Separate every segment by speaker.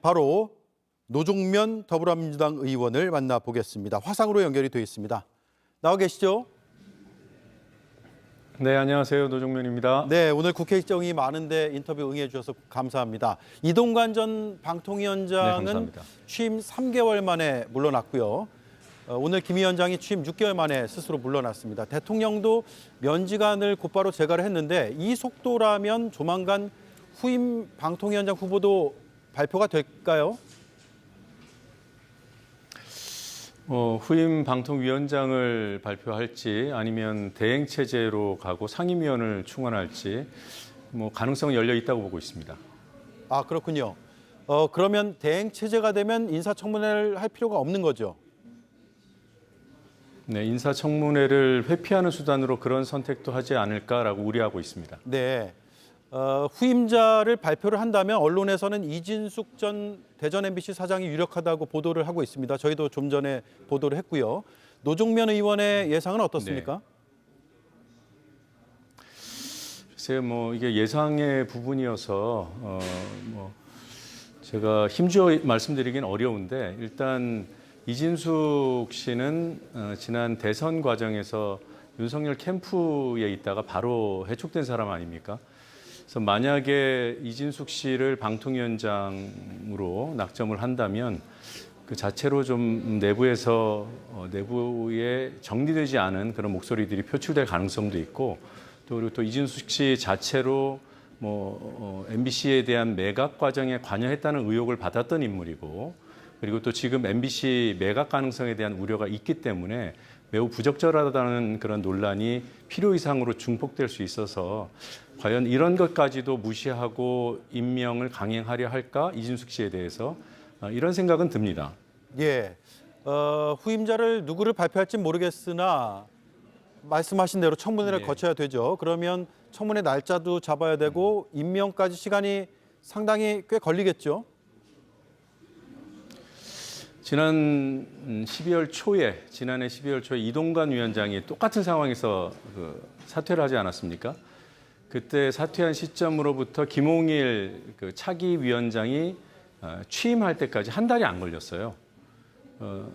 Speaker 1: 바로 노종면 더불어민주당 의원을 만나보겠습니다. 화상으로 연결이 되어 있습니다. 나와 계시죠?
Speaker 2: 네, 안녕하세요. 노종면입니다.
Speaker 1: 네, 오늘 국회 일정이 많은데 인터뷰 응해 주셔서 감사합니다. 이동관 전 방통위원장은
Speaker 2: 감사합니다.
Speaker 1: 취임 3개월 만에 물러났고요. 오늘 김 위원장이 취임 6개월 만에 스스로 물러났습니다. 대통령도 면직안을 곧바로 제거를 했는데 이 속도라면 조만간 후임 방통위원장 후보도 발표가 될까요?
Speaker 2: 후임 방통위원장을 발표할지 아니면 대행체제로 가고 상임위원을 충원할지 가능성은 열려 있다고 보고 있습니다.
Speaker 1: 아, 그렇군요. 그러면 대행체제가 되면 인사청문회를 할 필요가 없는 거죠?
Speaker 2: 네, 인사청문회를 회피하는 수단으로 그런 선택도 하지 않을까라고 우려하고 있습니다.
Speaker 1: 네. 후임자를 발표를 한다면 언론에서는 이진숙 전 대전 MBC 사장이 유력하다고 보도를 하고 있습니다. 저희도 좀 전에 보도를 했고요. 노종면 의원의 예상은 어떻습니까?
Speaker 2: 네. 글쎄요, 이게 예상의 부분이어서 제가 힘주어 말씀드리긴 어려운데 일단 이진숙 씨는 지난 대선 과정에서 윤석열 캠프에 있다가 바로 해촉된 사람 아닙니까? 그래서 만약에 이진숙 씨를 방통위원장으로 낙점을 한다면 그 자체로 좀 내부에 정리되지 않은 그런 목소리들이 표출될 가능성도 있고 그리고 또 이진숙 씨 자체로 MBC에 대한 매각 과정에 관여했다는 의혹을 받았던 인물이고 그리고 또 지금 MBC 매각 가능성에 대한 우려가 있기 때문에 매우 부적절하다는 그런 논란이 필요 이상으로 증폭될 수 있어서 과연 이런 것까지도 무시하고 임명을 강행하려 할까? 이진숙 씨에 대해서 이런 생각은 듭니다.
Speaker 1: 예. 후임자를 누구를 발표할지 모르겠으나 말씀하신 대로 청문회를
Speaker 2: 네.
Speaker 1: 거쳐야 되죠. 그러면 청문회 날짜도 잡아야 되고 임명까지 시간이 상당히 꽤 걸리겠죠.
Speaker 2: 지난해 12월 초에 이동관 위원장이 똑같은 상황에서 사퇴를 하지 않았습니까? 그때 사퇴한 시점으로부터 김홍일 차기 위원장이 취임할 때까지 한 달이 안 걸렸어요.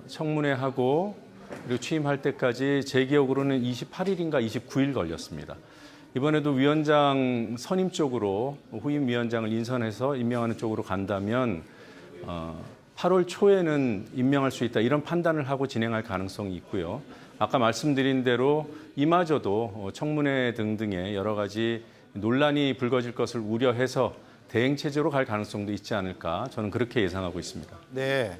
Speaker 2: 청문회하고 그리고 취임할 때까지 제 기억으로는 28일인가 29일 걸렸습니다. 이번에도 위원장 선임 쪽으로 후임 위원장을 인선해서 임명하는 쪽으로 간다면 8월 초에는 임명할 수 있다 이런 판단을 하고 진행할 가능성이 있고요. 아까 말씀드린 대로 이마저도 청문회 등등의 여러 가지 논란이 불거질 것을 우려해서 대행 체제로 갈 가능성도 있지 않을까 저는 그렇게 예상하고 있습니다.
Speaker 1: 네.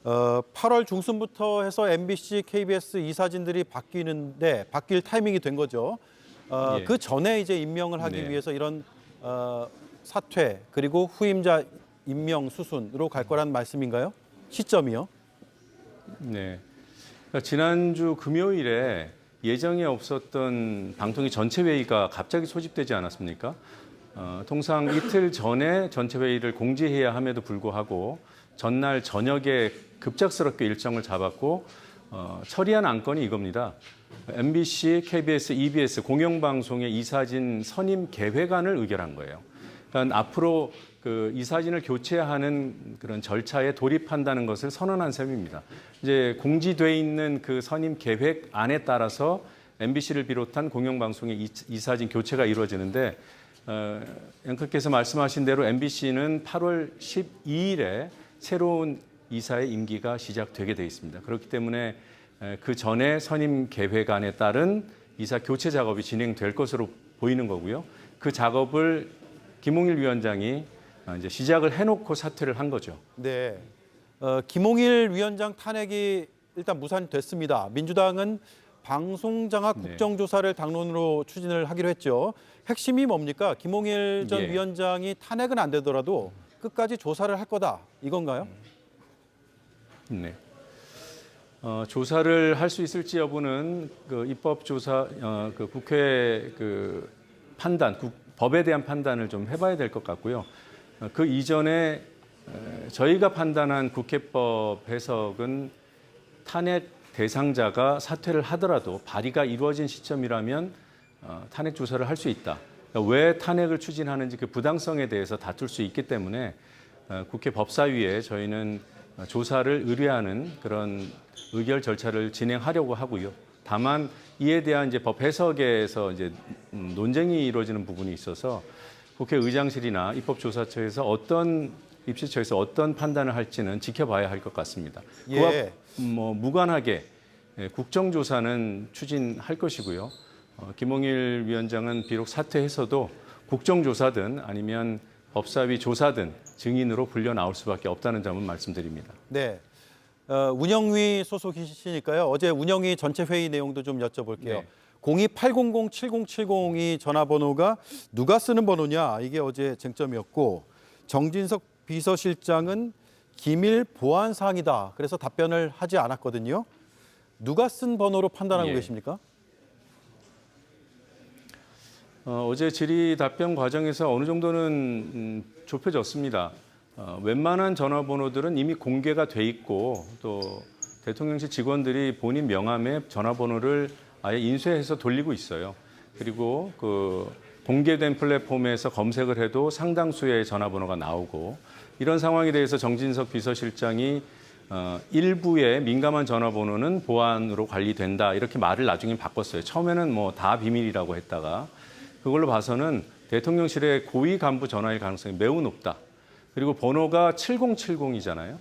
Speaker 1: 8월 중순부터 해서 MBC, KBS 이사진들이 바뀔 타이밍이 된 거죠.
Speaker 2: 예.
Speaker 1: 그 전에 이제 임명을 하기
Speaker 2: 네.
Speaker 1: 위해서 이런 사퇴 그리고 후임자 임명 수순으로 갈 거란 말씀인가요? 시점이요?
Speaker 2: 네. 그러니까 지난주 금요일에 예정에 없었던 방통위 전체 회의가 갑자기 소집되지 않았습니까? 통상 이틀 전에 전체 회의를 공지해야 함에도 불구하고 전날 저녁에 급작스럽게 일정을 잡았고 처리한 안건이 이겁니다. MBC, KBS, EBS 공영방송의 이사진 선임 계획안을 의결한 거예요. 그러니까 앞으로 이사진을 교체하는 그런 절차에 돌입한다는 것을 선언한 셈입니다. 이제 공지돼 있는 그 선임 계획안에 따라서 MBC를 비롯한 공영방송의 이사진 교체가 이루어지는데 앵커께서 말씀하신 대로 MBC는 8월 12일에 새로운 이사의 임기가 시작되게 돼 있습니다. 그렇기 때문에 그 전에 선임 계획안에 따른 이사 교체 작업이 진행될 것으로 보이는 거고요. 그 작업을 김홍일 위원장이 이제 시작을 해놓고 사퇴를 한 거죠.
Speaker 1: 네. 김홍일 위원장 탄핵이 일단 무산됐습니다. 민주당은 방송장악 국정조사를 당론으로 추진을 하기로 했죠. 핵심이 뭡니까? 김홍일 전 위원장이 탄핵은 안 되더라도 끝까지 조사를 할 거다. 이건가요?
Speaker 2: 네. 조사를 할 수 있을지 여부는 입법조사, 국회 판단, 법에 대한 판단을 좀 해봐야 될 것 같고요. 그 이전에 저희가 판단한 국회법 해석은 탄핵 대상자가 사퇴를 하더라도 발의가 이루어진 시점이라면 탄핵 조사를 할 수 있다. 왜 탄핵을 추진하는지 그 부당성에 대해서 다툴 수 있기 때문에 국회 법사위에 저희는 조사를 의뢰하는 그런 의결 절차를 진행하려고 하고요. 다만 이에 대한 이제 법 해석에서 이제 논쟁이 이루어지는 부분이 있어서 국회의장실이나 입법조사처에서 입시처에서 어떤 판단을 할지는 지켜봐야 할 것 같습니다. 그와
Speaker 1: 예.
Speaker 2: 무관하게 국정조사는 추진할 것이고요. 김홍일 위원장은 비록 사퇴해서도 국정조사든 아니면 법사위 조사든 증인으로 불려 나올 수밖에 없다는 점은 말씀드립니다.
Speaker 1: 네. 운영위 소속이시니까요. 어제 운영위 전체 회의 내용도 좀 여쭤볼게요.
Speaker 2: 네.
Speaker 1: 02-800-7070이 전화번호가 누가 쓰는 번호냐, 이게 어제 쟁점이었고, 정진석 비서실장은 기밀 보안 사항이다. 그래서 답변을 하지 않았거든요. 누가 쓴 번호로 판단하고
Speaker 2: 예.
Speaker 1: 계십니까?
Speaker 2: 어제 질의 답변 과정에서 어느 정도는 좁혀졌습니다. 웬만한 전화번호들은 이미 공개가 돼 있고 또 대통령실 직원들이 본인 명함에 전화번호를 아예 인쇄해서 돌리고 있어요. 그리고 그 공개된 플랫폼에서 검색을 해도 상당수의 전화번호가 나오고 이런 상황에 대해서 정진석 비서실장이 일부의 민감한 전화번호는 보안으로 관리된다 이렇게 말을 나중에 바꿨어요. 처음에는 뭐 다 비밀이라고 했다가 그걸로 봐서는 대통령실의 고위 간부 전화일 가능성이 매우 높다. 그리고 번호가 7070이잖아요.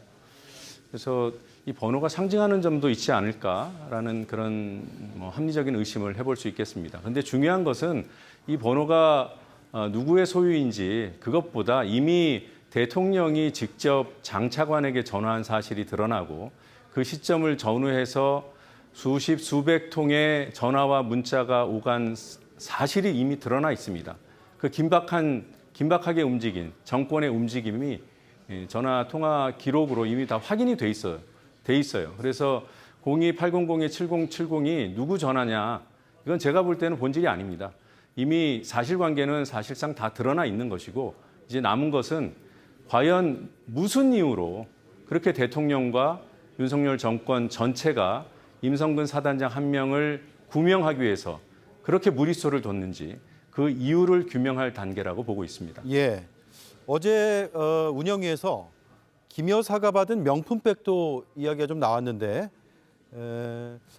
Speaker 2: 그래서 이 번호가 상징하는 점도 있지 않을까라는 그런 합리적인 의심을 해볼 수 있겠습니다. 그런데 중요한 것은 이 번호가 누구의 소유인지 그것보다 이미 대통령이 직접 장차관에게 전화한 사실이 드러나고 그 시점을 전후해서 수십 수백 통의 전화와 문자가 오간 사실이 이미 드러나 있습니다. 그 긴박하게 움직인 정권의 움직임이 전화 통화 기록으로 이미 다 확인이 돼 있어요. 그래서 02-800-7070이 누구 전화냐? 이건 제가 볼 때는 본질이 아닙니다. 이미 사실관계는 사실상 다 드러나 있는 것이고 이제 남은 것은 과연 무슨 이유로 그렇게 대통령과 윤석열 정권 전체가 임성근 사단장 한 명을 구명하기 위해서 그렇게 무리수를 뒀는지 그 이유를 규명할 단계라고 보고 있습니다.
Speaker 1: 예. 어제 운영위에서 김 여사가 받은 명품백도 이야기가 좀 나왔는데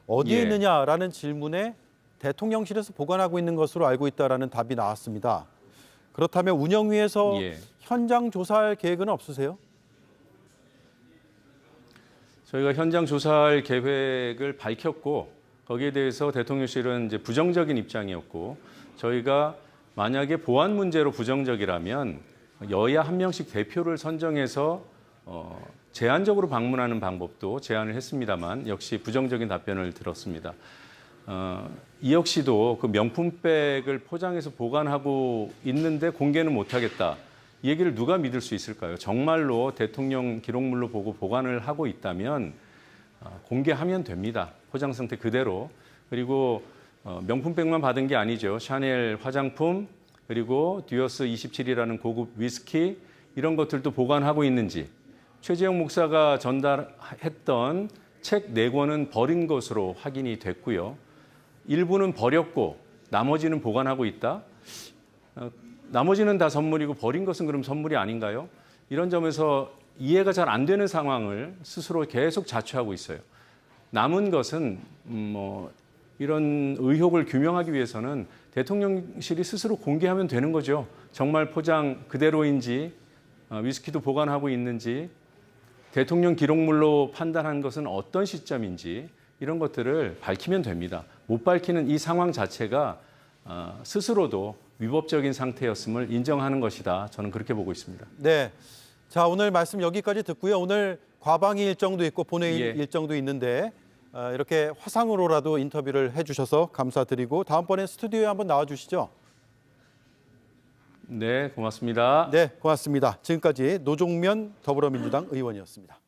Speaker 1: 어디에
Speaker 2: 예.
Speaker 1: 있느냐라는 질문에 대통령실에서 보관하고 있는 것으로 알고 있다라는 답이 나왔습니다. 그렇다면 운영위에서
Speaker 2: 예.
Speaker 1: 현장 조사할 계획은 없으세요?
Speaker 2: 저희가 현장 조사할 계획을 밝혔고 거기에 대해서 대통령실은 이제 부정적인 입장이었고 저희가 만약에 보안 문제로 부정적이라면 여야 한 명씩 대표를 선정해서 제한적으로 방문하는 방법도 제안을 했습니다만 역시 부정적인 답변을 들었습니다. 이 역시도 그 명품백을 포장해서 보관하고 있는데 공개는 못하겠다. 이 얘기를 누가 믿을 수 있을까요? 정말로 대통령 기록물로 보고 보관을 하고 있다면 공개하면 됩니다. 포장 상태 그대로. 그리고 명품백만 받은 게 아니죠. 샤넬 화장품 그리고 듀어스 27이라는 고급 위스키 이런 것들도 보관하고 있는지 최재형 목사가 전달했던 책 4권은 버린 것으로 확인이 됐고요. 일부는 버렸고 나머지는 보관하고 있다. 나머지는 다 선물이고 버린 것은 그럼 선물이 아닌가요? 이런 점에서 이해가 잘 안 되는 상황을 스스로 계속 자초하고 있어요. 남은 것은 이런 의혹을 규명하기 위해서는 대통령실이 스스로 공개하면 되는 거죠. 정말 포장 그대로인지 위스키도 보관하고 있는지 대통령 기록물로 판단한 것은 어떤 시점인지 이런 것들을 밝히면 됩니다. 못 밝히는 이 상황 자체가 스스로도 위법적인 상태였음을 인정하는 것이다. 저는 그렇게 보고 있습니다.
Speaker 1: 네. 자, 오늘 말씀 여기까지 듣고요. 오늘 과방위 일정도 있고 본회의
Speaker 2: 예.
Speaker 1: 일정도 있는데 이렇게 화상으로라도 인터뷰를 해주셔서 감사드리고 다음번에 스튜디오에 한번 나와주시죠.
Speaker 2: 네, 고맙습니다.
Speaker 1: 네, 고맙습니다. 지금까지 노종면 더불어민주당 의원이었습니다.